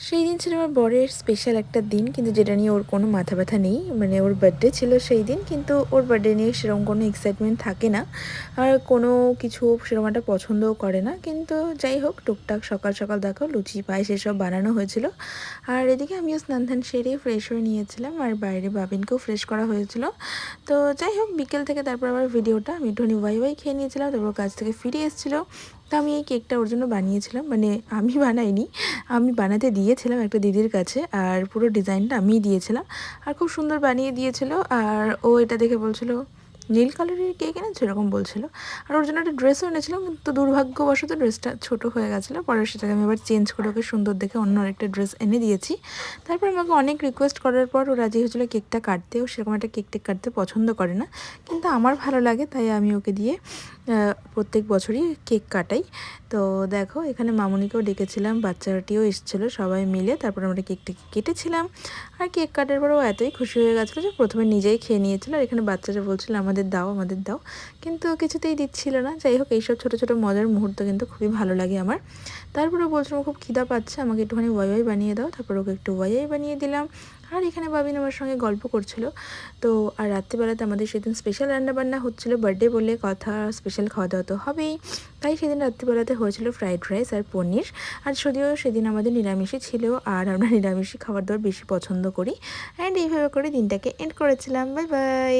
সেই দিন ছিল আমার বরের স্পেশাল একটা দিন, কিন্তু যেটা নিয়ে ওর কোনো মাথা ব্যথা নেই। মানে ওর বার্থডে ছিল সেই দিন, কিন্তু ওর বার্থডে নিয়ে সেরকম কোনো এক্সাইটমেন্ট থাকে না, আর কোনো কিছু সেরকম একটা পছন্দও করে না। কিন্তু যাই হোক, টুকটাক সকাল সকাল দেখো লুচি পায়েস এসব বানানো হয়েছিল। আর এদিকে আমিও স্নান ধান সেরে ফ্রেশ হয়ে নিয়েছিলাম, আর বাইরে বাবিনকেও ফ্রেশ করা হয়েছিল। তো যাই হোক, বিকেল থেকে তারপর আবার ভিডিওটা আমি একটুখানি ওয়াই খেয়ে নিয়েছিলাম, তারপর কাজ থেকে ফিরে এসেছিলো। তো আমি এই কেকটা ওর জন্য বানিয়েছিলাম, মানে আমি বানাইনি, আমি বানাতে দিয়েছিলাম একটা দিদির কাছে, আর পুরো ডিজাইনটা আমিই দিয়েছিলাম। আর খুব সুন্দর বানিয়ে দিয়েছিল। আর ও এটা দেখে বলছিল নীল কালারের কেক এনেছো, এরকম বলছিল। আর ওর জন্য একটা ড্রেসও এনেছিলাম, কিন্তু দুর্ভাগ্যবশত ড্রেসটা ছোট হয়ে গেছিলো। পরে সেটাকে আমি আবার চেঞ্জ করে ওকে সুন্দর দেখে অন্য আরেকটা ড্রেস এনে দিয়েছি। তারপর আমাকে অনেক রিকোয়েস্ট করার পর ও রাজি হয়েছিলো কেকটা কাটতে। ও সেরকম একটা কেক টেক কাটতে পছন্দ করে না, কিন্তু আমার ভালো লাগে, তাই আমি ওকে দিয়ে প্রত্যেক বছরই কেক কাটাই। তো দেখো, এখানে মামুনিকেও ডেকেছিলাম, বাচ্চাটিও এসেছিলো, সবাই মিলে তারপর আমরা কেকটাকে কেটেছিলাম। আর কেক কাটার পর ও এতই খুশি হয়ে গেছিলো যে প্রথমে নিজেই খেয়ে নিয়েছিল। আর এখানে বাচ্চারা বলছিল আমাদের দাও, আমাদের দাও, কিন্তু কিছুতেই দিচ্ছিল না। যাই হোক, এইসব ছোটো ছোটো মজার মুহূর্ত কিন্তু খুবই ভালো লাগে আমার। তারপরে বলছিল খুব খিদা পাচ্ছে, আমাকে একটুখানি ওয়াই বানিয়ে দাও। তারপর ওকে একটু ওয়াই বানিয়ে দিলাম। আর এখানে বাবিন আমার সঙ্গে গল্প করছিল। তো আর রাত্রিবেলাতে আমাদের সেদিন স্পেশাল রান্নাবান্না হচ্ছিলো, বার্থডে বলে কথা, স্পেশাল খাওয়া দাওয়া তো হবেই। তাই সেদিন রাত্রিবেলাতে হয়েছিল ফ্রাইড রাইস আর পনির। আর যদিও সেদিন আমাদের নিরামিষই ছিল, আর আমরা নিরামিষই খাবার দাবার বেশি পছন্দ করি। অ্যান্ড এইভাবে করে দিনটাকে এন্ড করেছিলাম। Bye bye.